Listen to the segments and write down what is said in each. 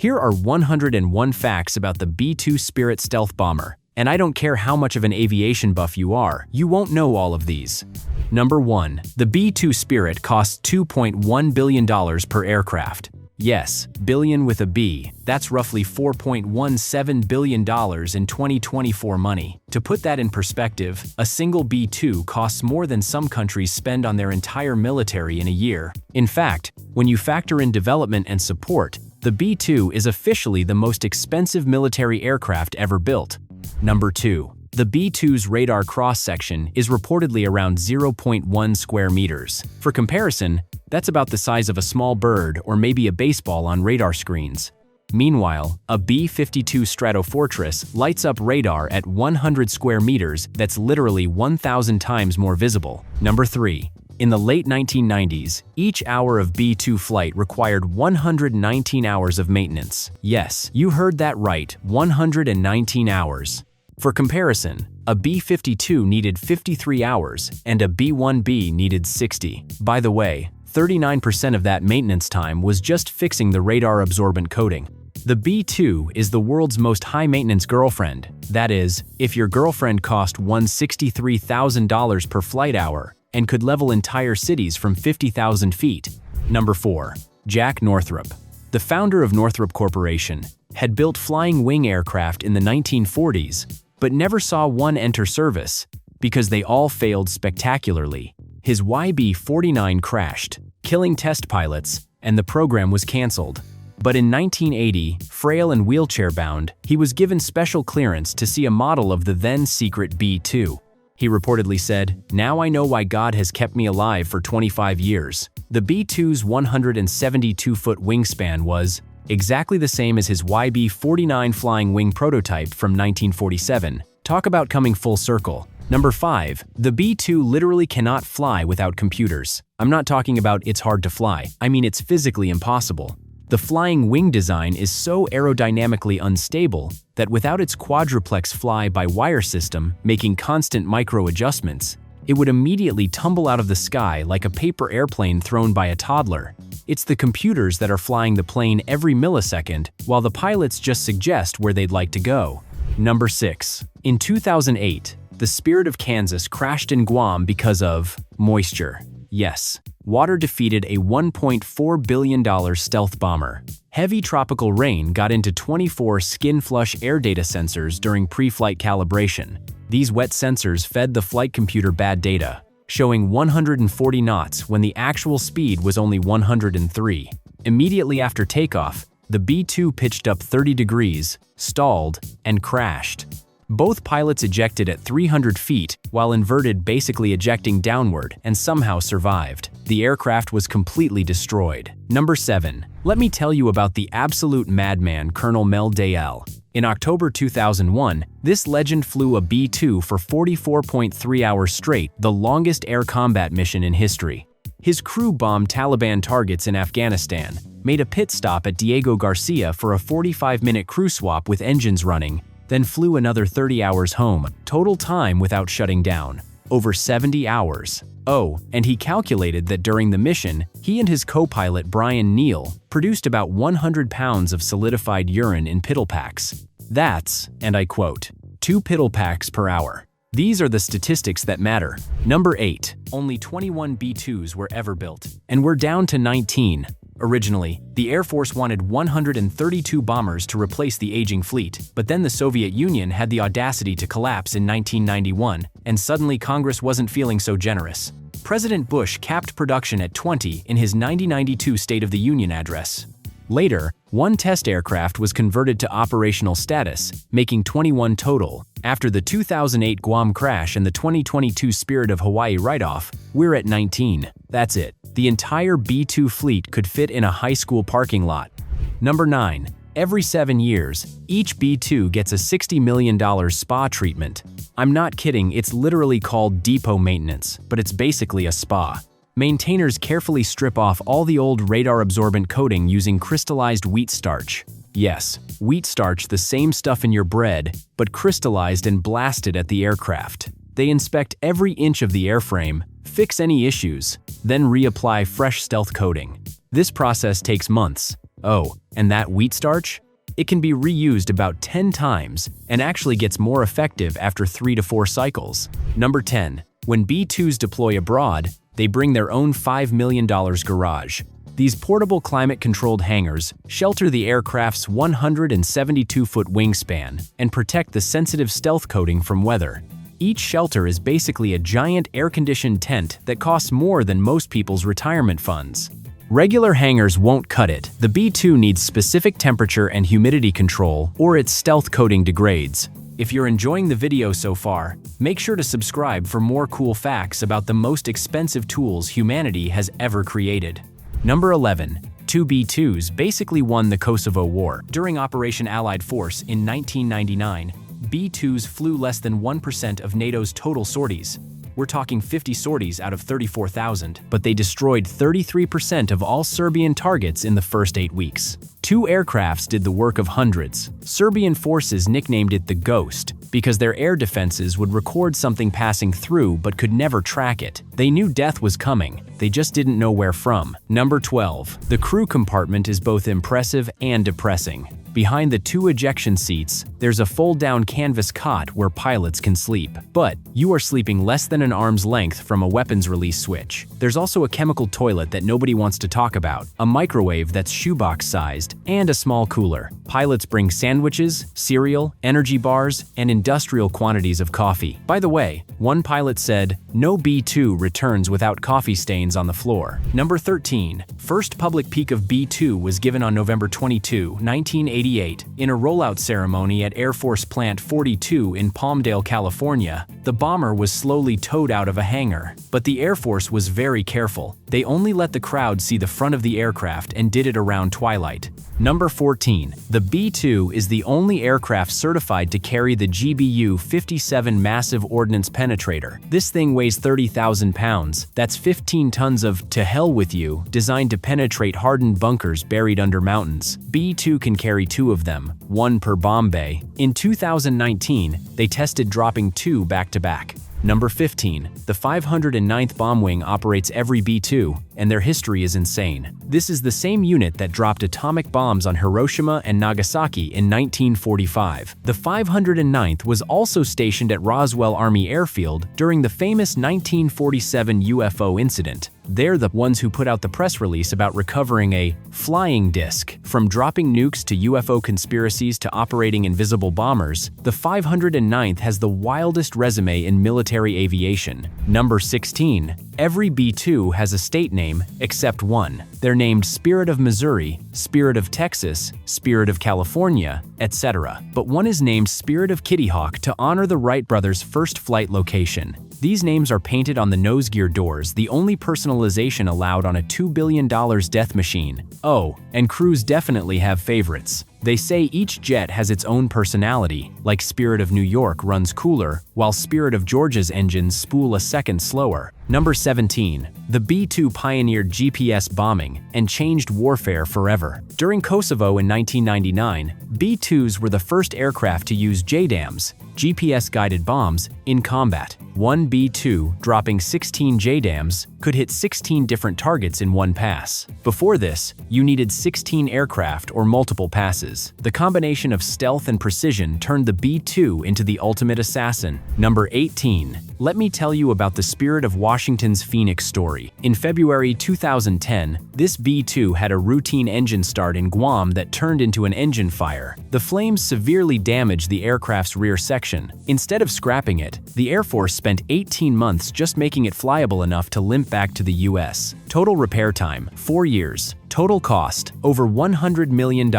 Here are 101 facts about the B-2 Spirit stealth bomber. And I don't care how much of an aviation buff you are, you won't know all of these. Number 1. The B-2 Spirit costs $2.1 billion per aircraft. Yes, billion with a B. That's roughly $4.17 billion in 2024 money. To put that in perspective, a single B-2 costs more than some countries spend on their entire military in a year. In fact, when you factor in development and support, the B-2 is officially the most expensive military aircraft ever built. Number 2. The B-2's radar cross-section is reportedly around 0.1 square meters. For comparison, that's about the size of a small bird or maybe a baseball on radar screens. Meanwhile, a B-52 Stratofortress lights up radar at 100 square meters that's literally 1,000 times more visible. Number 3. In the late 1990s, each hour of B-2 flight required 119 hours of maintenance. Yes, you heard that right, 119 hours. For comparison, a B-52 needed 53 hours and a B-1B needed 60. By the way, 39% of that maintenance time was just fixing the radar-absorbent coating. The B-2 is the world's most high-maintenance girlfriend. That is, if your girlfriend cost $163,000 per flight hour and could level entire cities from 50,000 feet. Number 4. Jack Northrop. The founder of Northrop Corporation had built flying wing aircraft in the 1940s, but never saw one enter service because they all failed spectacularly. His YB-49 crashed, killing test pilots, and the program was canceled. But in 1980, frail and wheelchair-bound, he was given special clearance to see a model of the then-secret B-2. He reportedly said, "Now I know why God has kept me alive for 25 years. The B-2's 172-foot wingspan was exactly the same as his YB-49 flying wing prototype from 1947. Talk about coming full circle. Number 5. The B-2 literally cannot fly without computers. I'm not talking about it's hard to fly, I mean it's physically impossible. The flying wing design is so aerodynamically unstable that without its quadruplex fly-by-wire system making constant micro-adjustments, it would immediately tumble out of the sky like a paper airplane thrown by a toddler. It's the computers that are flying the plane every millisecond, while the pilots just suggest where they'd like to go. Number 6. In 2008, the Spirit of Kansas crashed in Guam because of moisture. Yes, water defeated a $1.4 billion stealth bomber. Heavy tropical rain got into 24 skin-flush air data sensors during pre-flight calibration. These wet sensors fed the flight computer bad data, showing 140 knots when the actual speed was only 103. Immediately after takeoff, the B-2 pitched up 30 degrees, stalled, and crashed. Both pilots ejected at 300 feet, while inverted basically ejecting downward, and somehow survived. The aircraft was completely destroyed. Number 7. Let me tell you about the absolute madman Colonel Mel Dayell. In October 2001, this legend flew a B-2 for 44.3 hours straight, the longest air combat mission in history. His crew bombed Taliban targets in Afghanistan, made a pit stop at Diego Garcia for a 45-minute crew swap with engines running, then flew another 30 hours home, total time without shutting down. Over 70 hours. Oh, and he calculated that during the mission, he and his co-pilot Brian Neal produced about 100 pounds of solidified urine in piddle packs. That's, and I quote, 2 piddle packs per hour. These are the statistics that matter. Number 8. Only 21 B-2s were ever built, and we're down to 19. Originally, the Air Force wanted 132 bombers to replace the aging fleet, but then the Soviet Union had the audacity to collapse in 1991, and suddenly Congress wasn't feeling so generous. President Bush capped production at 20 in his 1992 State of the Union address. Later, one test aircraft was converted to operational status, making 21 total. After the 2008 Guam crash and the 2022 Spirit of Hawaii write-off, we're at 19. That's it. The entire B-2 fleet could fit in a high school parking lot. Number 9. Every 7 years, each B-2 gets a $60 million spa treatment. I'm not kidding, it's literally called depot maintenance, but it's basically a spa. Maintainers carefully strip off all the old radar-absorbent coating using crystallized wheat starch. Yes, wheat starch, the same stuff in your bread, but crystallized and blasted at the aircraft. They inspect every inch of the airframe, fix any issues, then reapply fresh stealth coating. This process takes months. Oh, and that wheat starch? It can be reused about 10 times and actually gets more effective after 3 to 4 cycles. Number 10. When B-2s deploy abroad, they bring their own $5 million garage. These portable climate-controlled hangars shelter the aircraft's 172-foot wingspan and protect the sensitive stealth coating from weather. Each shelter is basically a giant air-conditioned tent that costs more than most people's retirement funds. Regular hangars won't cut it. The B-2 needs specific temperature and humidity control, or its stealth coating degrades. If you're enjoying the video so far, make sure to subscribe for more cool facts about the most expensive tools humanity has ever created. Number 11. Two B-2s basically won the Kosovo War. During Operation Allied Force in 1999, B-2s flew less than 1% of NATO's total sorties. We're talking 50 sorties out of 34,000, but they destroyed 33% of all Serbian targets in the first 8 weeks. Two aircrafts did the work of hundreds. Serbian forces nicknamed it the Ghost because their air defenses would record something passing through but could never track it. They knew death was coming, they just didn't know where from. Number 12. The crew compartment is both impressive and depressing. Behind the 2 ejection seats, there's a fold-down canvas cot where pilots can sleep. But you are sleeping less than an arm's length from a weapons release switch. There's also a chemical toilet that nobody wants to talk about, a microwave that's shoebox-sized, and a small cooler. Pilots bring sandwiches, cereal, energy bars, and industrial quantities of coffee. By the way, one pilot said, "No B-2 returns without coffee stains on the floor." Number 13. First public peek of B-2 was given on November 22, 1988. In a rollout ceremony at Air Force Plant 42 in Palmdale, California. The bomber was slowly towed out of a hangar, but the Air Force was very careful. They only let the crowd see the front of the aircraft and did it around twilight. Number 14. The B-2 is the only aircraft certified to carry the GBU-57 Massive Ordnance Penetrator. This thing weighs 30,000 pounds. That's 15 tons of "to hell with you," designed to penetrate hardened bunkers buried under mountains. B-2 can carry 2 of them, 1 per bomb bay. In 2019, they tested dropping 2 back-to-back. Number 15. The 509th Bomb Wing operates every B-2, and their history is insane. This is the same unit that dropped atomic bombs on Hiroshima and Nagasaki in 1945. The 509th was also stationed at Roswell Army Airfield during the famous 1947 UFO incident. They're the ones who put out the press release about recovering a flying disc. From dropping nukes to UFO conspiracies to operating invisible bombers, the 509th has the wildest resume in military aviation. Number 16. Every B-2 has a state name except one. They're named Spirit of Missouri, Spirit of Texas, Spirit of California, etc. But one is named Spirit of Kitty Hawk to honor the Wright brothers' first flight location. These names are painted on the nose gear doors, the only personalization allowed on a $2 billion death machine. Oh, and crews definitely have favorites. They say each jet has its own personality, like Spirit of New York runs cooler, while Spirit of Georgia's engines spool a second slower. Number 17. The B-2 pioneered GPS bombing and changed warfare forever. During Kosovo in 1999, B-2s were the first aircraft to use JDAMs, GPS-guided bombs, in combat. One B-2 dropping 16 JDAMs could hit 16 different targets in one pass. Before this, you needed 16 aircraft or multiple passes. The combination of stealth and precision turned the B-2 into the ultimate assassin. Number 18. Let me tell you about the Spirit of Washington's Phoenix story. In February 2010, this B-2 had a routine engine start in Guam that turned into an engine fire. The flames severely damaged the aircraft's rear section. Instead of scrapping it, the Air Force spent 18 months just making it flyable enough to limp back to the US. Total repair time, 4 years. Total cost, over $100 million.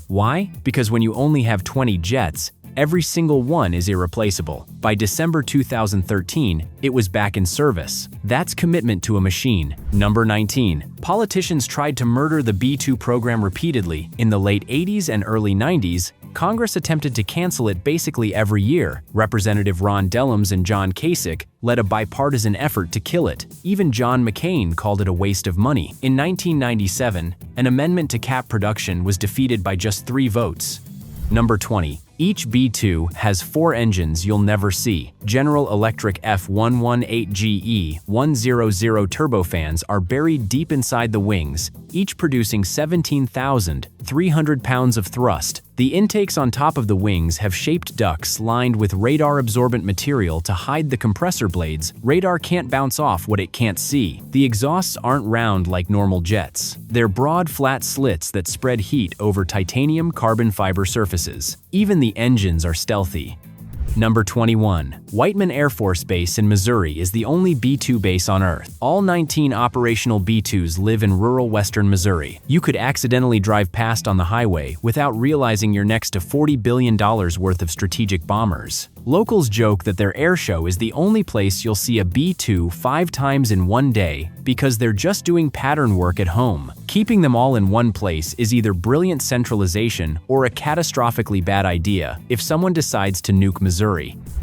Why? Because when you only have 20 jets, every single one is irreplaceable. By December 2013, it was back in service. That's commitment to a machine. Number 19. Politicians tried to murder the B-2 program repeatedly. In the late 80s and early 90s, Congress attempted to cancel it basically every year. Representative Ron Dellums and John Kasich led a bipartisan effort to kill it. Even John McCain called it a waste of money. In 1997, an amendment to cap production was defeated by just 3 votes. Number 20. Each B-2 has 4 engines you'll never see. General Electric F118GE 100 turbofans are buried deep inside the wings, each producing 17,300 pounds of thrust. The intakes on top of the wings have shaped ducts lined with radar-absorbent material to hide the compressor blades. Radar can't bounce off what it can't see. The exhausts aren't round like normal jets. They're broad, flat slits that spread heat over titanium carbon fiber surfaces. Even the engines are stealthy. Number 21. Whiteman Air Force Base in Missouri is the only B-2 base on Earth. All 19 operational B-2s live in rural western Missouri. You could accidentally drive past on the highway without realizing you're next to $40 billion worth of strategic bombers. Locals joke that their air show is the only place you'll see a B-2 5 times in one day because they're just doing pattern work at home. Keeping them all in one place is either brilliant centralization or a catastrophically bad idea if someone decides to nuke Missouri.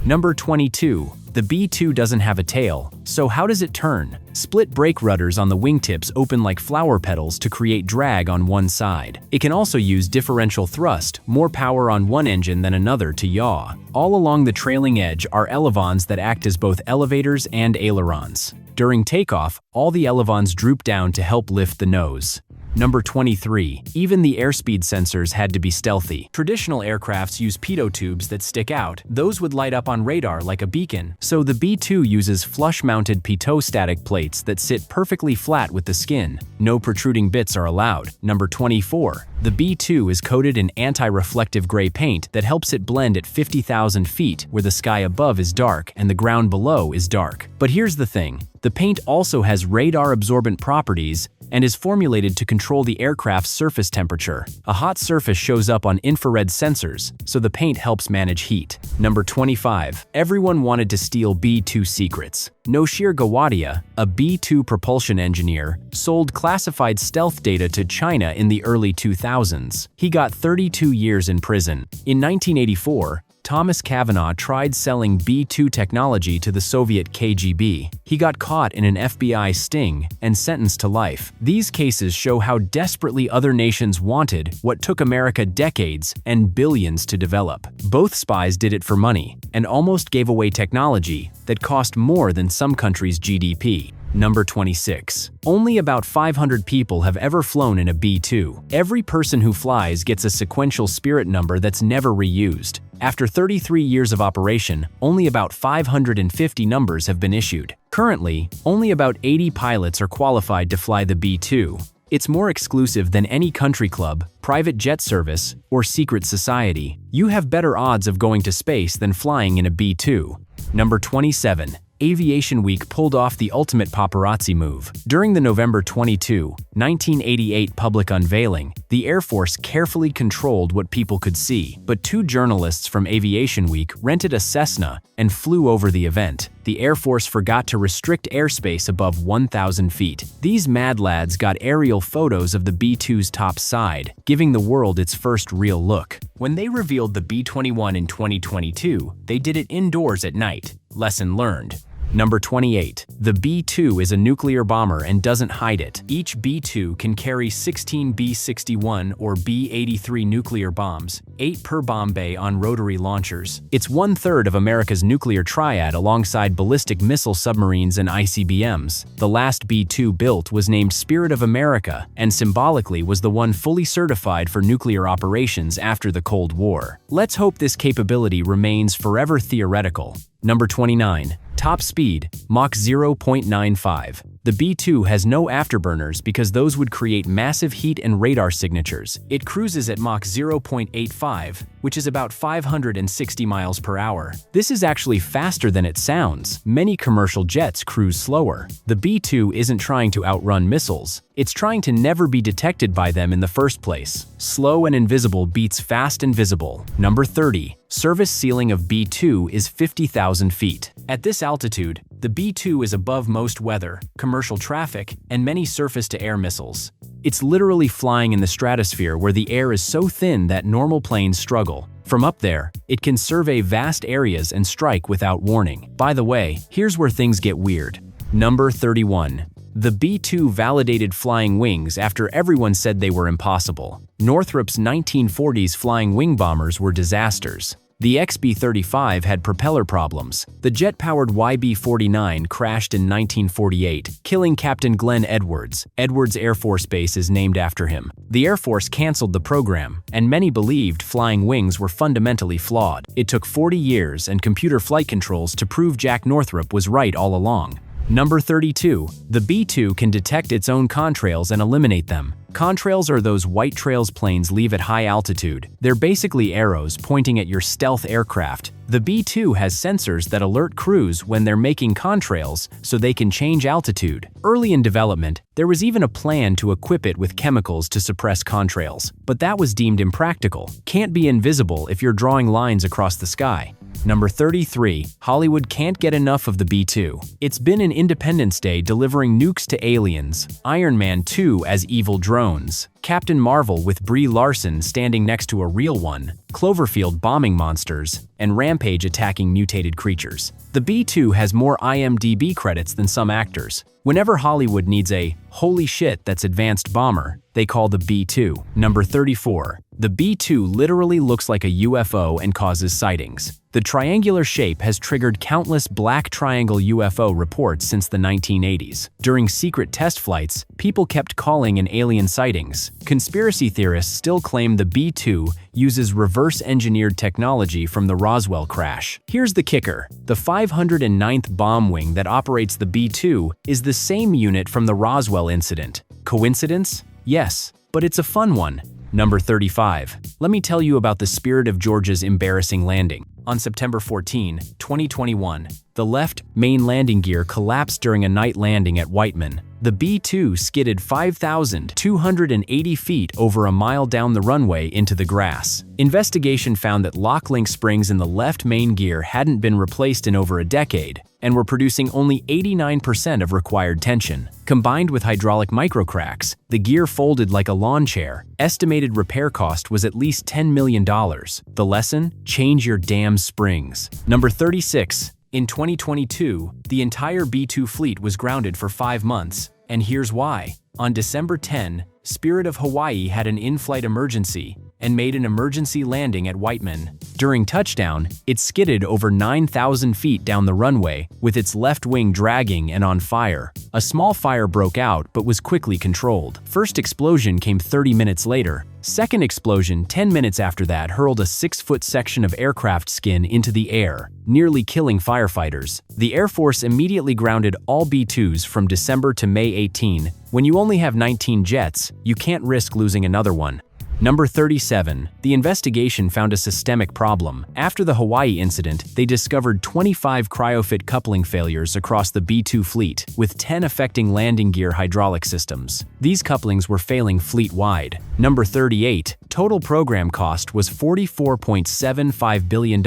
Number 22. The B-2 doesn't have a tail, so how does it turn? Split brake rudders on the wingtips open like flower petals to create drag on one side. It can also use differential thrust, more power on one engine than another to yaw. All along the trailing edge are elevons that act as both elevators and ailerons. During takeoff, all the elevons droop down to help lift the nose. Number 23. Even the airspeed sensors had to be stealthy. Traditional aircrafts use pitot tubes that stick out. Those would light up on radar like a beacon. So the B-2 uses flush-mounted pitot static plates that sit perfectly flat with the skin. No protruding bits are allowed. Number 24. The B-2 is coated in anti-reflective gray paint that helps it blend at 50,000 feet, where the sky above is dark and the ground below is dark. But here's the thing. The paint also has radar-absorbent properties and is formulated to control the aircraft's surface temperature. A hot surface shows up on infrared sensors, so the paint helps manage heat. Number 25. Everyone wanted to steal B-2 secrets. Noshir Gawadia, a B-2 propulsion engineer, sold classified stealth data to China in the early 2000s. He got 32 years in prison. In 1984, Thomas Cavanaugh tried selling B-2 technology to the Soviet KGB. He got caught in an FBI sting and sentenced to life. These cases show how desperately other nations wanted what took America decades and billions to develop. Both spies did it for money and almost gave away technology that cost more than some countries' GDP. Number 26. Only about 500 people have ever flown in a B-2. Every person who flies gets a sequential Spirit number that's never reused. After 33 years of operation, only about 550 numbers have been issued. Currently, only about 80 pilots are qualified to fly the B-2. It's more exclusive than any country club, private jet service, or secret society. You have better odds of going to space than flying in a B-2. Number 27. Aviation Week pulled off the ultimate paparazzi move. During the November 22, 1988 public unveiling, the Air Force carefully controlled what people could see, but 2 journalists from Aviation Week rented a Cessna and flew over the event. The Air Force forgot to restrict airspace above 1,000 feet. These mad lads got aerial photos of the B-2's top side, giving the world its first real look. When they revealed the B-21 in 2022, they did it indoors at night. Lesson learned. Number 28. The B-2 is a nuclear bomber and doesn't hide it. Each B-2 can carry 16 B-61 or B-83 nuclear bombs, 8 per bomb bay on rotary launchers. It's 1/3 of America's nuclear triad alongside ballistic missile submarines and ICBMs. The last B-2 built was named Spirit of America and symbolically was the one fully certified for nuclear operations after the Cold War. Let's hope this capability remains forever theoretical. Number 29. Top speed, Mach 0.95. The B-2 has no afterburners because those would create massive heat and radar signatures. It cruises at Mach 0.85, which is about 560 miles per hour. This is actually faster than it sounds. Many commercial jets cruise slower. The B-2 isn't trying to outrun missiles. It's trying to never be detected by them in the first place. Slow and invisible beats fast and visible. Number 30. Service ceiling of B-2 is 50,000 feet. At this altitude, the B-2 is above most weather, commercial traffic, and many surface-to-air missiles. It's literally flying in the stratosphere where the air is so thin that normal planes struggle. From up there, it can survey vast areas and strike without warning. By the way, here's where things get weird. Number 31. The B-2 validated flying wings after everyone said they were impossible. Northrop's 1940s flying wing bombers were disasters. The XB-35 had propeller problems. The jet-powered YB-49 crashed in 1948, killing Captain Glenn Edwards. Edwards Air Force Base is named after him. The Air Force canceled the program, and many believed flying wings were fundamentally flawed. It took 40 years and computer flight controls to prove Jack Northrop was right all along. Number 32. The B-2 can detect its own contrails and eliminate them. Contrails are those white trails planes leave at high altitude. They're basically arrows pointing at your stealth aircraft. The B-2 has sensors that alert crews when they're making contrails so they can change altitude. Early in development, there was even a plan to equip it with chemicals to suppress contrails, but that was deemed impractical. Can't be invisible if you're drawing lines across the sky. Number 33. Hollywood can't get enough of the B-2. It's been an Independence Day delivering nukes to aliens, Iron Man 2 as evil drones, Captain Marvel with Brie Larson standing next to a real one, Cloverfield bombing monsters, and Rampage attacking mutated creatures. The B-2 has more IMDb credits than some actors. Whenever Hollywood needs a "holy shit, that's advanced" bomber, they call the B-2. Number 34. The B-2 literally looks like a UFO and causes sightings. The triangular shape has triggered countless black triangle UFO reports since the 1980s. During secret test flights, people kept calling in alien sightings. Conspiracy theorists still claim the B-2 uses reverse-engineered technology from the Roswell crash. Here's the kicker. The 509th bomb wing that operates the B-2 is the same unit from the Roswell incident. Coincidence? Yes, but it's a fun one. Number 35. Let me tell you about the Spirit of Georgia's embarrassing landing. On September 14, 2021, the left main landing gear collapsed during a night landing at Whiteman. The B-2 skidded 5,280 feet over a mile down the runway into the grass. Investigation found that lock link springs in the left main gear hadn't been replaced in over a decade and were producing only 89% of required tension. Combined with hydraulic microcracks, the gear folded like a lawn chair. Estimated repair cost was at least $10 million. The lesson? Change your damn springs. Number 36. In 2022, the entire B-2 fleet was grounded for 5 months, and here's why. On December 10, Spirit of Hawaii had an in-flight emergency and made an emergency landing at Whiteman. During touchdown, it skidded over 9,000 feet down the runway, with its left wing dragging and on fire. A small fire broke out but was quickly controlled. First explosion came 30 minutes later. Second explosion 10 minutes after that hurled a 6-foot section of aircraft skin into the air, nearly killing firefighters. The Air Force immediately grounded all B-2s from December to May 18. When you only have 19 jets, you can't risk losing another one. Number 37. The investigation found a systemic problem. After the Hawaii incident, they discovered 25 cryofit coupling failures across the B-2 fleet, with 10 affecting landing gear hydraulic systems. These couplings were failing fleet-wide. Number 38. Total program cost was $44.75 billion,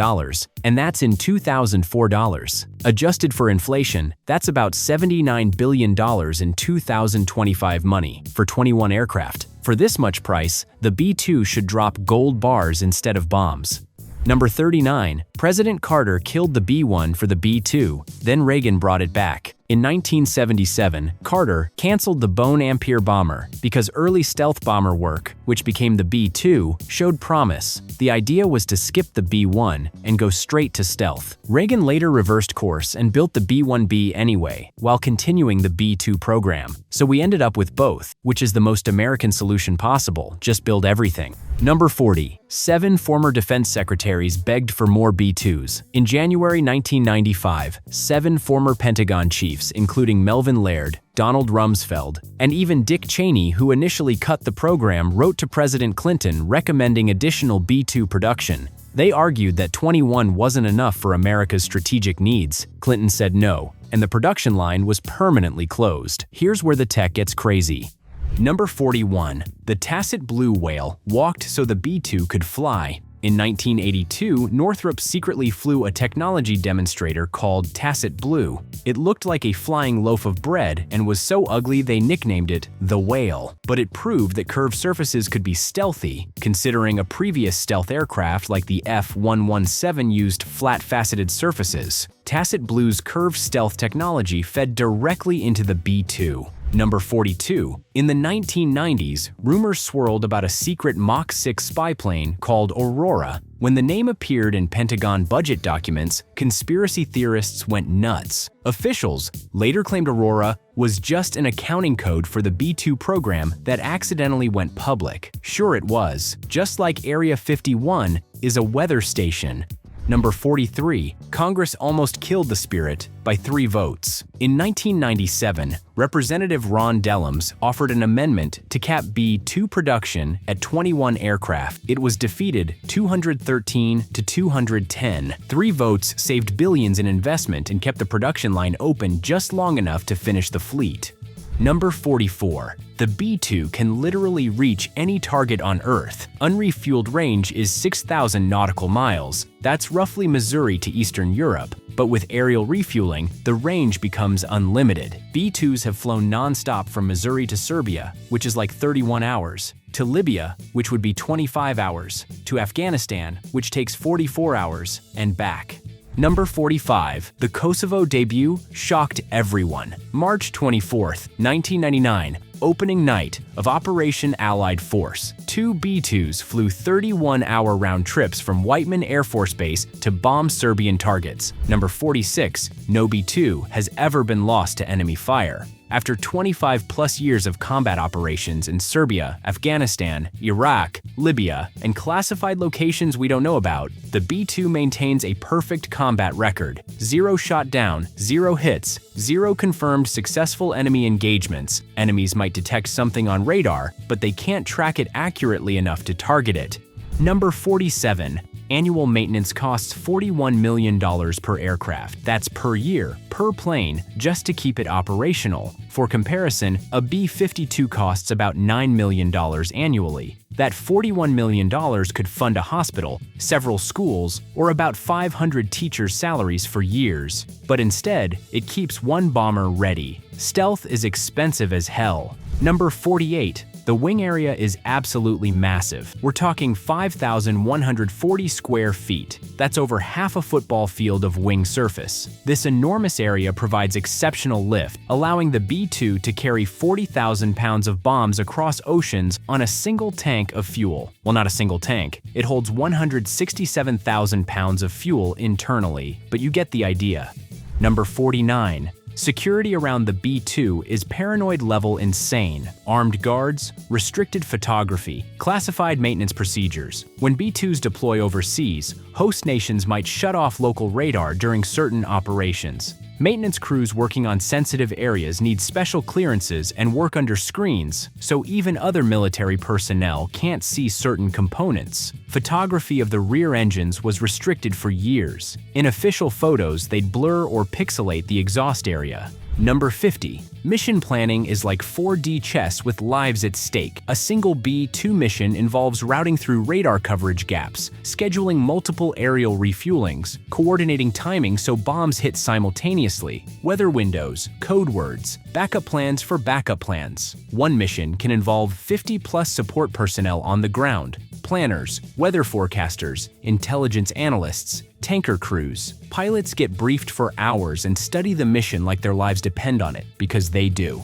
and that's in 2004 dollars. Adjusted for inflation, that's about $79 billion in 2025 money for 21 aircraft. For this much price, the B-2 should drop gold bars instead of bombs. Number 39. President Carter killed the B-1 for the B-2, then Reagan brought it back. In 1977, Carter canceled the Bone-Ampere bomber because early stealth bomber work, which became the B-2, showed promise. The idea was to skip the B-1 and go straight to stealth. Reagan later reversed course and built the B-1B anyway, while continuing the B-2 program. So we ended up with both, which is the most American solution possible. Just build everything. Number 40. 7 former defense secretaries begged for more B-2s. In January 1995, 7 former Pentagon chiefs, including Melvin Laird, Donald Rumsfeld, and even Dick Cheney, who initially cut the program, wrote to President Clinton recommending additional B-2 production. They argued that 21 wasn't enough for America's strategic needs. Clinton said no, and the production line was permanently closed. Here's where the tech gets crazy. Number 41. The Tacit Blue whale walked so the B-2 could fly. In 1982, Northrop secretly flew a technology demonstrator called Tacit Blue. It looked like a flying loaf of bread and was so ugly they nicknamed it the Whale. But it proved that curved surfaces could be stealthy, considering a previous stealth aircraft like the F-117 used flat-faceted surfaces. Tacit Blue's curved stealth technology fed directly into the B-2. Number 42. In the 1990s, rumors swirled about a secret Mach 6 spy plane called Aurora. When the name appeared in Pentagon budget documents, conspiracy theorists went nuts. Officials later claimed Aurora was just an accounting code for the B-2 program that accidentally went public. Sure it was, just like Area 51 is a weather station. Number 43. Congress almost killed the Spirit by 3 votes. In 1997, Representative Ron Dellums offered an amendment to cap B-2 production at 21 aircraft. It was defeated 213 to 210. 3 votes saved billions in investment and kept the production line open just long enough to finish the fleet. Number 44. The B-2 can literally reach any target on Earth. Unrefueled range is 6,000 nautical miles. That's roughly Missouri to Eastern Europe. But with aerial refueling, the range becomes unlimited. B-2s have flown non-stop from Missouri to Serbia, which is like 31 hours, to Libya, which would be 25 hours, to Afghanistan, which takes 44 hours, and back. Number 45. The Kosovo debut shocked everyone. March 24, 1999, opening night of Operation Allied Force. 2 B-2s flew 31-hour round trips from Whiteman Air Force Base to bomb Serbian targets. Number 46. No B-2 has ever been lost to enemy fire. After 25-plus years of combat operations in Serbia, Afghanistan, Iraq, Libya, and classified locations we don't know about, the B-2 maintains a perfect combat record. 0 shot down, 0 hits, 0 confirmed successful enemy engagements. Enemies might detect something on radar, but they can't track it accurately enough to target it. Number 47. Annual maintenance costs $41 million per aircraft. That's per year, per plane, just to keep it operational. For comparison, a B-52 costs about $9 million annually. That $41 million could fund a hospital, several schools, or about 500 teachers' salaries for years. But instead, it keeps one bomber ready. Stealth is expensive as hell. Number 48. The wing area is absolutely massive. We're talking 5,140 square feet. That's over half a football field of wing surface. This enormous area provides exceptional lift, allowing the B-2 to carry 40,000 pounds of bombs across oceans on a single tank of fuel. Well, not a single tank. It holds 167,000 pounds of fuel internally, but you get the idea. Number 49. Security around the B-2 is paranoid level insane. Armed guards, restricted photography, classified maintenance procedures. When B-2s deploy overseas, host nations might shut off local radar during certain operations. Maintenance crews working on sensitive areas need special clearances and work under screens, so even other military personnel can't see certain components. Photography of the rear engines was restricted for years. In official photos, they'd blur or pixelate the exhaust area. Number 50. Mission planning is like 4D chess with lives at stake. A single B-2 mission involves routing through radar coverage gaps, scheduling multiple aerial refuelings, coordinating timing so bombs hit simultaneously, weather windows, code words, backup plans for backup plans. One mission can involve 50-plus support personnel on the ground, planners, weather forecasters, intelligence analysts, tanker crews. Pilots get briefed for hours and study the mission like their lives depend on it, because they do.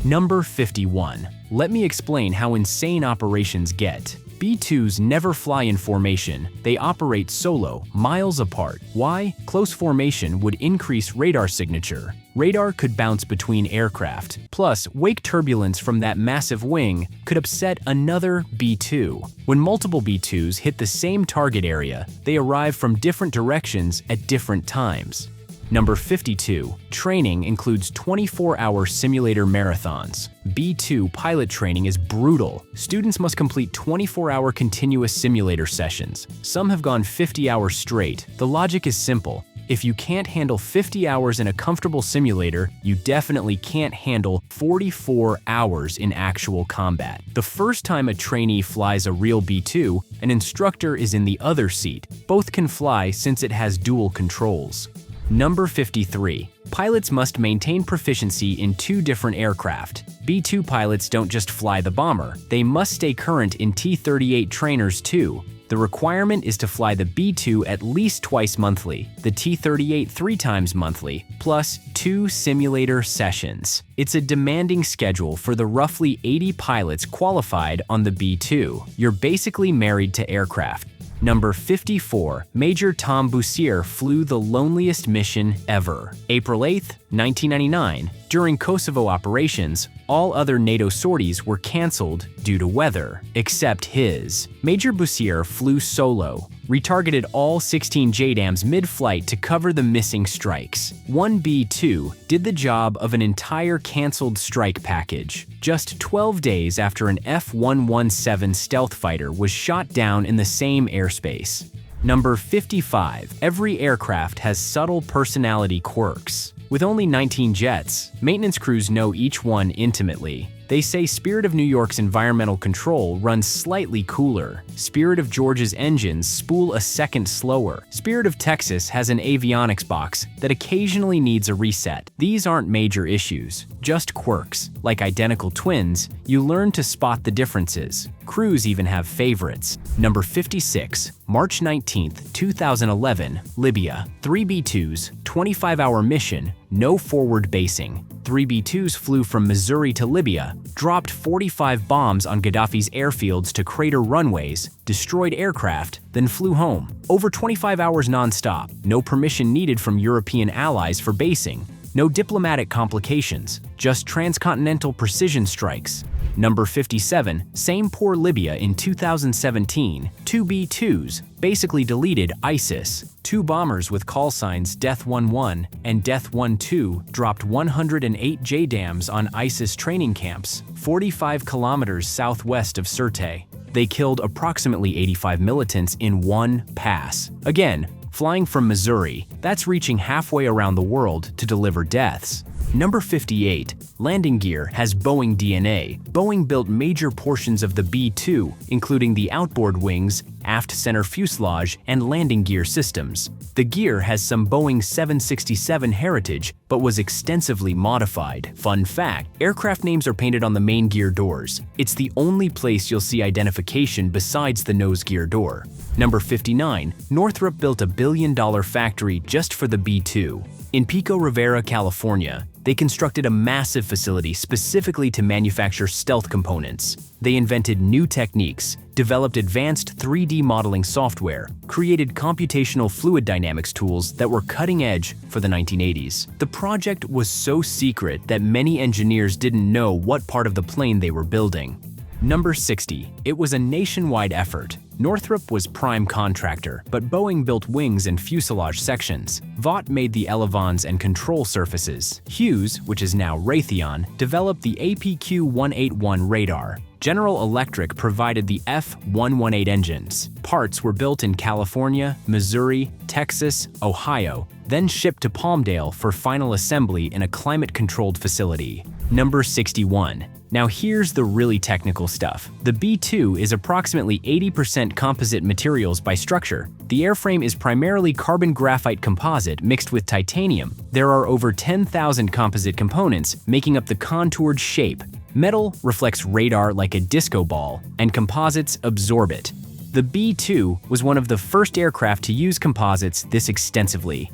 Number 51. Let me explain how insane operations get. B-2s never fly in formation. They operate solo, miles apart. Why? Close formation would increase radar signature. Radar could bounce between aircraft. Plus, wake turbulence from that massive wing could upset another B-2. When multiple B-2s hit the same target area, they arrive from different directions at different times. Number 52. Training includes 24-hour simulator marathons. B-2 pilot training is brutal. Students must complete 24-hour continuous simulator sessions. Some have gone 50 hours straight. The logic is simple. If you can't handle 50 hours in a comfortable simulator, you definitely can't handle 44 hours in actual combat. The first time a trainee flies a real B-2, an instructor is in the other seat. Both can fly since it has dual controls. Number 53. Pilots must maintain proficiency in 2 different aircraft. B-2 pilots don't just fly the bomber, they must stay current in T-38 trainers too. The requirement is to fly the B-2 at least twice monthly, the T-38 3 times monthly, plus 2 simulator sessions. It's a demanding schedule for the roughly 80 pilots qualified on the B-2. You're basically married to aircraft. Number 54, Major Tom Bussiere flew the loneliest mission ever. April 8, 1999, during Kosovo operations, all other NATO sorties were cancelled due to weather, except his. Major Bussiere flew solo, retargeted all 16 JDAMs mid-flight to cover the missing strikes. One B-2 did the job of an entire cancelled strike package, just 12 days after an F-117 stealth fighter was shot down in the same airspace. Number 55. Every aircraft has subtle personality quirks. With only 19 jets, maintenance crews know each one intimately. They say Spirit of New York's environmental control runs slightly cooler. Spirit of Georgia's engines spool a second slower. Spirit of Texas has an avionics box that occasionally needs a reset. These aren't major issues, just quirks. Like identical twins, you learn to spot the differences. Crews even have favorites. Number 56. March 19, 2011, Libya. 3 B-2s, 25-hour mission, no forward basing. 3 B-2s flew from Missouri to Libya, dropped 45 bombs on Gaddafi's airfields to crater runways, destroyed aircraft, then flew home. Over 25 hours non-stop, no permission needed from European allies for basing. No diplomatic complications, just transcontinental precision strikes. Number 57, same poor Libya in 2017, 2 B-2s basically deleted ISIS. 2 bombers with call signs Death 11 and Death 12 dropped 108 JDAMs on ISIS training camps, 45 kilometers southwest of Sirte. They killed approximately 85 militants in one pass. Again, flying from Missouri, that's reaching halfway around the world to deliver deaths. Number 58, landing gear has Boeing DNA. Boeing built major portions of the B-2, including the outboard wings, aft center fuselage, and landing gear systems. The gear has some Boeing 767 heritage, but was extensively modified. Fun fact, aircraft names are painted on the main gear doors. It's the only place you'll see identification besides the nose gear door. Number 59, Northrop built a $1 billion factory just for the B-2. In Pico Rivera, California, they constructed a massive facility specifically to manufacture stealth components. They invented new techniques, developed advanced 3D modeling software, created computational fluid dynamics tools that were cutting edge for the 1980s. The project was so secret that many engineers didn't know what part of the plane they were building. Number 60. It was a nationwide effort. Northrop was prime contractor, but Boeing built wings and fuselage sections. Vought made the elevons and control surfaces. Hughes, which is now Raytheon, developed the APQ-181 radar. General Electric provided the F-118 engines. Parts were built in California, Missouri, Texas, Ohio, then shipped to Palmdale for final assembly in a climate-controlled facility. Number 61. Now here's the really technical stuff. The B-2 is approximately 80% composite materials by structure. The airframe is primarily carbon graphite composite mixed with titanium. There are over 10,000 composite components making up the contoured shape. Metal reflects radar like a disco ball, and composites absorb it. The B-2 was one of the first aircraft to use composites this extensively.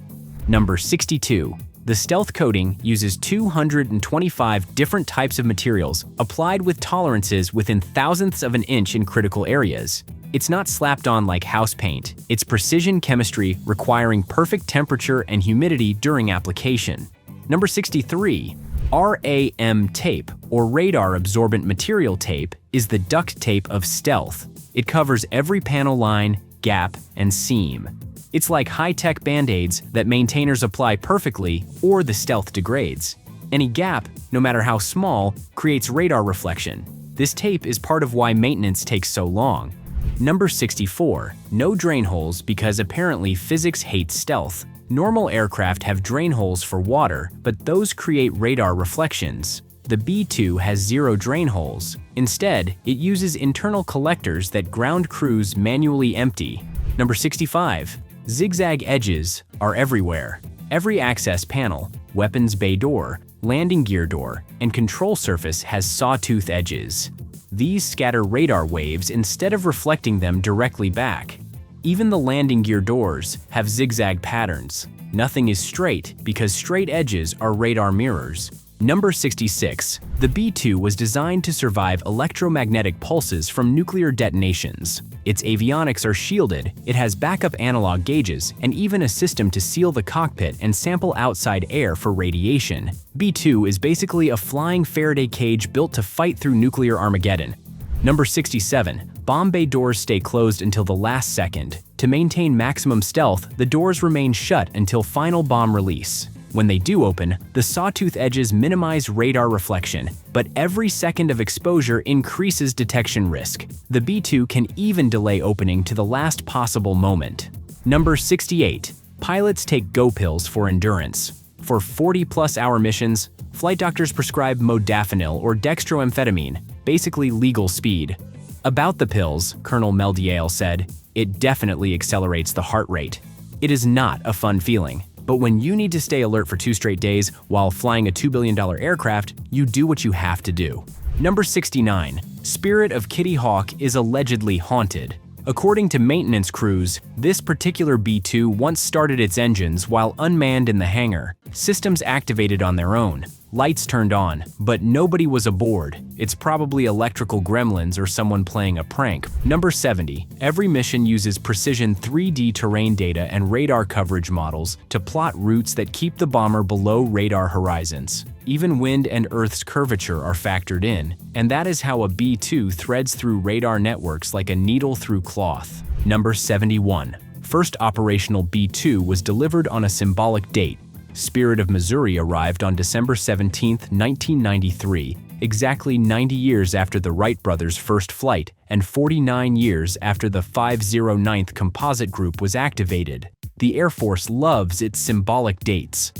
Number 62. The stealth coating uses 225 different types of materials applied with tolerances within thousandths of an inch in critical areas. It's not slapped on like house paint. It's precision chemistry requiring perfect temperature and humidity during application. Number 63. RAM tape, or radar-absorbent material tape, is the duct tape of stealth. It covers every panel line, gap, and seam. It's like high-tech band-aids that maintainers apply perfectly or the stealth degrades. Any gap, no matter how small, creates radar reflection. This tape is part of why maintenance takes so long. Number 64. No drain holes because apparently physics hates stealth. Normal aircraft have drain holes for water, but those create radar reflections. The B-2 has 0 drain holes. Instead, it uses internal collectors that ground crews manually empty. Number 65. Zigzag edges are everywhere. Every access panel, weapons bay door, landing gear door, and control surface has sawtooth edges. These scatter radar waves instead of reflecting them directly back. Even the landing gear doors have zigzag patterns. Nothing is straight because straight edges are radar mirrors. Number 66. The B-2 was designed to survive electromagnetic pulses from nuclear detonations. Its avionics are shielded, it has backup analog gauges, and even a system to seal the cockpit and sample outside air for radiation. B-2 is basically a flying Faraday cage built to fight through nuclear Armageddon. Number 67. Bomb bay doors stay closed until the last second. To maintain maximum stealth, the doors remain shut until final bomb release. When they do open, the sawtooth edges minimize radar reflection, but every second of exposure increases detection risk. The B-2 can even delay opening to the last possible moment. Number 68. Pilots take Go pills for endurance. For 40-plus-hour missions, flight doctors prescribe modafinil or dextroamphetamine, basically legal speed. About the pills, Colonel Meldiale said, "It definitely accelerates the heart rate. It is not a fun feeling. But when you need to stay alert for 2 straight days while flying a $2 billion aircraft, you do what you have to do." Number 69. Spirit of Kitty Hawk is allegedly haunted. According to maintenance crews, this particular B-2 once started its engines while unmanned in the hangar. Systems activated on their own. Lights turned on, but nobody was aboard. It's probably electrical gremlins or someone playing a prank. Number 70. Every mission uses precision 3D terrain data and radar coverage models to plot routes that keep the bomber below radar horizons. Even wind and Earth's curvature are factored in, and that is how a B-2 threads through radar networks like a needle through cloth. Number 71. First operational B-2 was delivered on a symbolic date. Spirit of Missouri arrived on December 17, 1993, exactly 90 years after the Wright brothers' first flight and 49 years after the 509th Composite Group was activated. The Air Force loves its symbolic dates.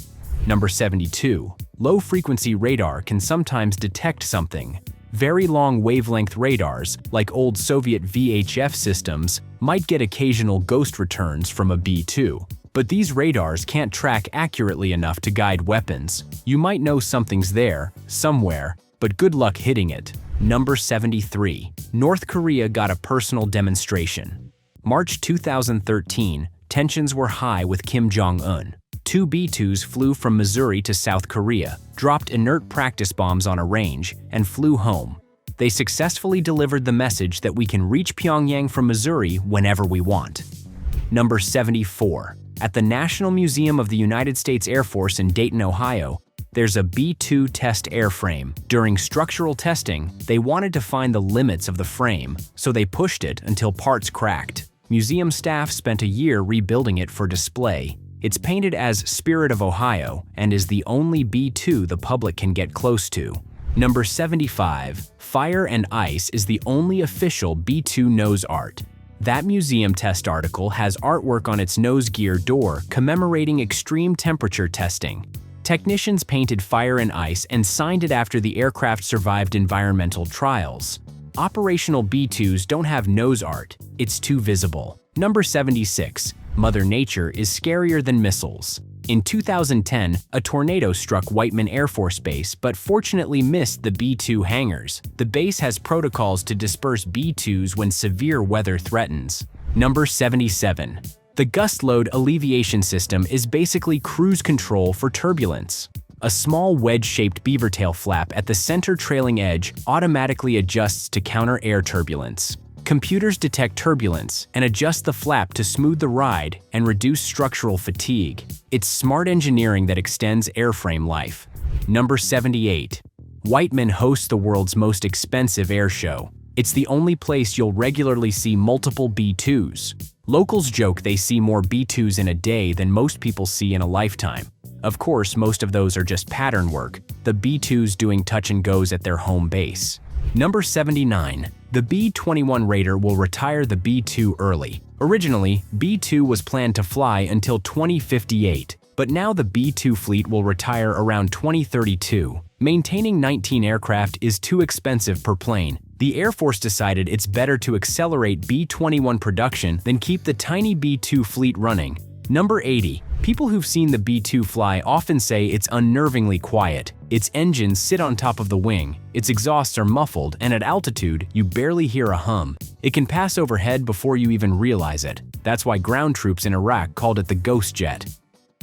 Number 72. Low-frequency radar can sometimes detect something. Very long wavelength radars, like old Soviet VHF systems, might get occasional ghost returns from a B-2. But these radars can't track accurately enough to guide weapons. You might know something's there, somewhere, but good luck hitting it. Number 73. North Korea got a personal demonstration. March 2013, tensions were high with Kim Jong-un. 2 B-2s flew from Missouri to South Korea, dropped inert practice bombs on a range, and flew home. They successfully delivered the message that we can reach Pyongyang from Missouri whenever we want. Number 74. At the National Museum of the United States Air Force in Dayton, Ohio, there's a B-2 test airframe. During structural testing, they wanted to find the limits of the frame, so they pushed it until parts cracked. Museum staff spent a year rebuilding it for display. It's painted as Spirit of Ohio and is the only B-2 the public can get close to. Number 75. Fire and Ice is the only official B-2 nose art. That museum test article has artwork on its nose gear door commemorating extreme temperature testing. Technicians painted fire and ice and signed it after the aircraft survived environmental trials. Operational B-2s don't have nose art, it's too visible. Number 76. Mother Nature is scarier than missiles. In 2010, a tornado struck Whiteman Air Force Base but fortunately missed the B-2 hangars. The base has protocols to disperse B-2s when severe weather threatens. Number 77. The gust load alleviation system is basically cruise control for turbulence. A small wedge-shaped beaver tail flap at the center trailing edge automatically adjusts to counter air turbulence. Computers detect turbulence and adjust the flap to smooth the ride and reduce structural fatigue. It's smart engineering that extends airframe life. Number 78. Whiteman hosts the world's most expensive air show. It's the only place you'll regularly see multiple B-2s. Locals joke they see more B-2s in a day than most people see in a lifetime. Of course, most of those are just pattern work, the B-2s doing touch and goes at their home base. Number 79. The B-21 Raider will retire the B-2 early. Originally, B-2 was planned to fly until 2058, but now the B-2 fleet will retire around 2032. Maintaining 19 aircraft is too expensive per plane. The Air Force decided it's better to accelerate B-21 production than keep the tiny B-2 fleet running. Number 80. People who've seen the B-2 fly often say it's unnervingly quiet. Its engines sit on top of the wing, its exhausts are muffled, and at altitude, you barely hear a hum. It can pass overhead before you even realize it. That's why ground troops in Iraq called it the ghost jet.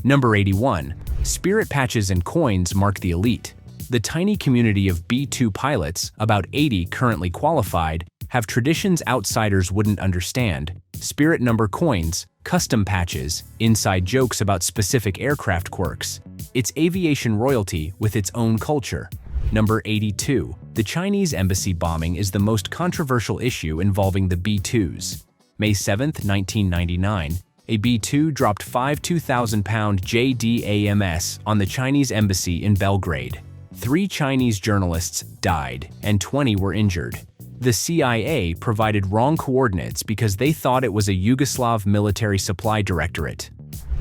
Number 81. Spirit patches and coins mark the elite. The tiny community of B-2 pilots, about 80 currently qualified, have traditions outsiders wouldn't understand. Spirit number coins, custom patches, inside jokes about specific aircraft quirks. It's aviation royalty with its own culture. Number 82. The Chinese embassy bombing is the most controversial issue involving the B-2s. May 7, 1999, a B-2 dropped 5 2,000-pound JDAMs on the Chinese embassy in Belgrade. 3 Chinese journalists died and 20 were injured. The CIA provided wrong coordinates because they thought it was a Yugoslav military supply directorate.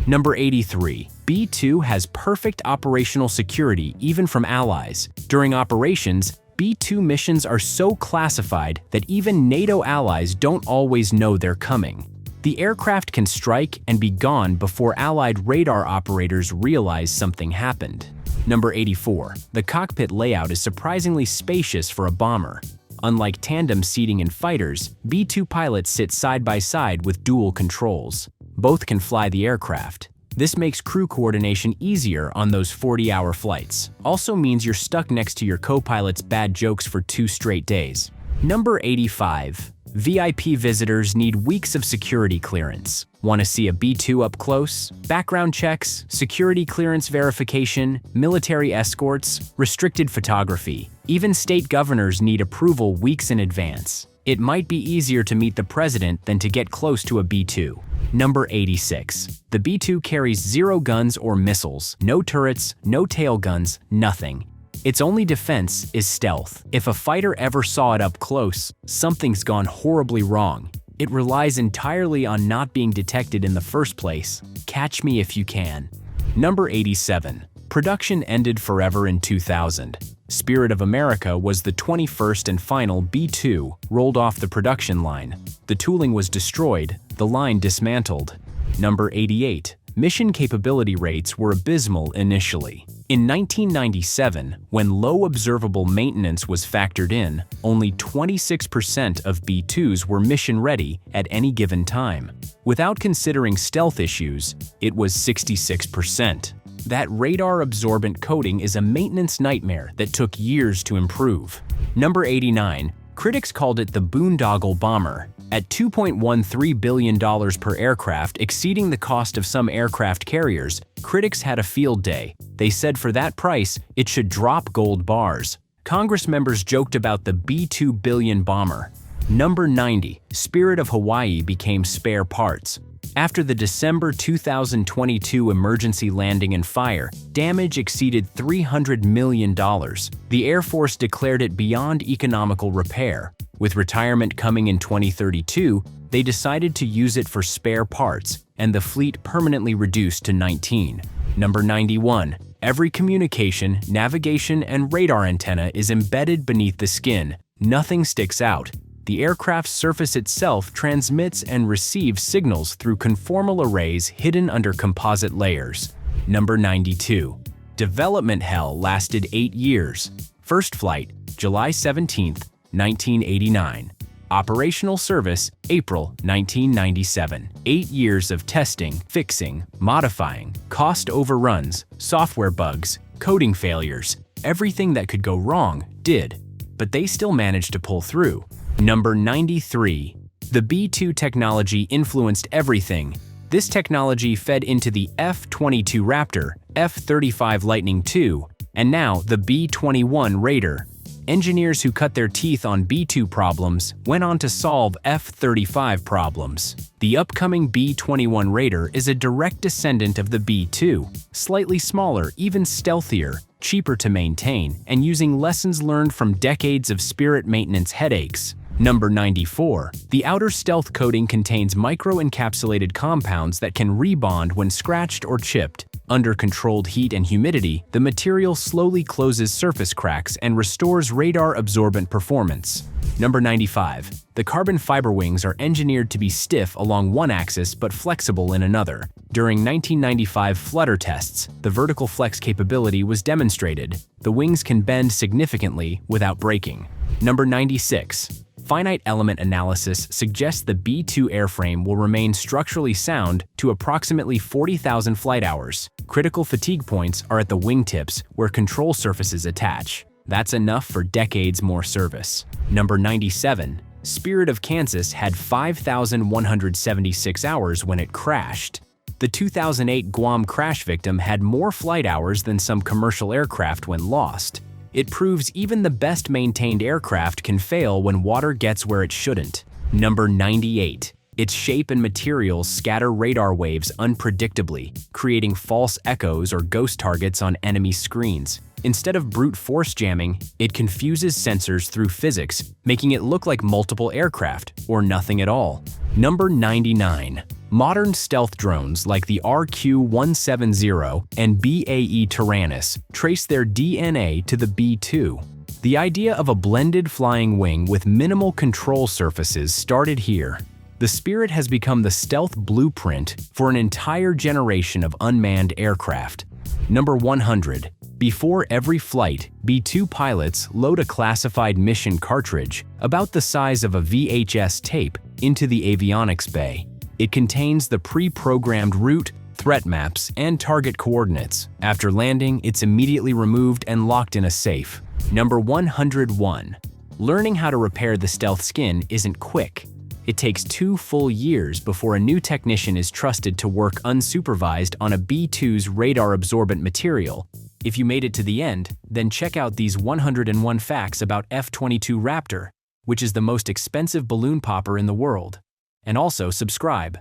Number 83. B-2 has perfect operational security even from allies. During operations, B-2 missions are so classified that even NATO allies don't always know they're coming. The aircraft can strike and be gone before Allied radar operators realize something happened. Number 84. The cockpit layout is surprisingly spacious for a bomber. Unlike tandem seating in fighters, B-2 pilots sit side by side with dual controls. Both can fly the aircraft. This makes crew coordination easier on those 40-hour flights. Also means you're stuck next to your co-pilot's bad jokes for 2 straight days. Number 85. VIP visitors need weeks of security clearance. Want to see a B-2 up close? Background checks, security clearance verification, military escorts, restricted photography. Even state governors need approval weeks in advance. It might be easier to meet the president than to get close to a B-2. Number 86. The B-2 carries 0 guns or missiles, no turrets, no tail guns, nothing. Its only defense is stealth. If a fighter ever saw it up close, something's gone horribly wrong. It relies entirely on not being detected in the first place. Catch me if you can. Number 87. Production ended forever in 2000. Spirit of America was the 21st and final B-2 rolled off the production line. The tooling was destroyed, the line dismantled. Number 88. Mission capability rates were abysmal initially. In 1997, when low observable maintenance was factored in, only 26% of B-2s were mission-ready at any given time. Without considering stealth issues, it was 66%. That radar-absorbent coating is a maintenance nightmare that took years to improve. Number 89. Critics called it the boondoggle bomber. At $2.13 billion per aircraft, exceeding the cost of some aircraft carriers, critics had a field day. They said for that price, it should drop gold bars. Congress members joked about the B-2 billion bomber. Number 90. Spirit of Hawaii became spare parts. After the December 2022 emergency landing and fire, damage exceeded $300 million. The Air Force declared it beyond economical repair. With retirement coming in 2032, they decided to use it for spare parts, and the fleet permanently reduced to 19. Number 91. Every communication, navigation, and radar antenna is embedded beneath the skin. Nothing sticks out. The aircraft's surface itself transmits and receives signals through conformal arrays hidden under composite layers. Number 92. Development hell lasted 8 years. First flight, July 17, 1989. Operational service, April 1997. 8 years of testing, fixing, modifying, cost overruns, software bugs, coding failures. Everything that could go wrong did, but they still managed to pull through. Number 93. The B-2 technology influenced everything. This technology fed into the F-22 Raptor, F-35 Lightning II, and now the B-21 Raider. Engineers who cut their teeth on B-2 problems went on to solve F-35 problems. The upcoming B-21 Raider is a direct descendant of the B-2, slightly smaller, even stealthier, cheaper to maintain, and using lessons learned from decades of Spirit maintenance headaches. Number 94. The outer stealth coating contains micro-encapsulated compounds that can rebond when scratched or chipped. Under controlled heat and humidity, the material slowly closes surface cracks and restores radar-absorbent performance. Number 95. The carbon fiber wings are engineered to be stiff along one axis but flexible in another. During 1995 flutter tests, the vertical flex capability was demonstrated. The wings can bend significantly without breaking. Number 96. Finite element analysis suggests the B-2 airframe will remain structurally sound to approximately 40,000 flight hours. Critical fatigue points are at the wingtips where control surfaces attach. That's enough for decades more service. Number 97. Spirit of Kansas had 5,176 hours when it crashed. The 2008 Guam crash victim had more flight hours than some commercial aircraft when lost. It proves even the best-maintained aircraft can fail when water gets where it shouldn't. Number 98. Its shape and materials scatter radar waves unpredictably, creating false echoes or ghost targets on enemy screens. Instead of brute force jamming, it confuses sensors through physics, making it look like multiple aircraft or nothing at all. Number 99. Modern stealth drones like the RQ-170 and BAE Tyrannus trace their DNA to the B-2. The idea of a blended flying wing with minimal control surfaces started here. The Spirit has become the stealth blueprint for an entire generation of unmanned aircraft. Number 100. Before every flight, B-2 pilots load a classified mission cartridge about the size of a VHS tape into the avionics bay. It contains the pre-programmed route, threat maps, and target coordinates. After landing, it's immediately removed and locked in a safe. Number 101. Learning how to repair the stealth skin isn't quick. It takes 2 full years before a new technician is trusted to work unsupervised on a B-2's radar-absorbent material. If you made it to the end, then check out these 101 facts about F-22 Raptor, which is the most expensive balloon popper in the world. And also subscribe.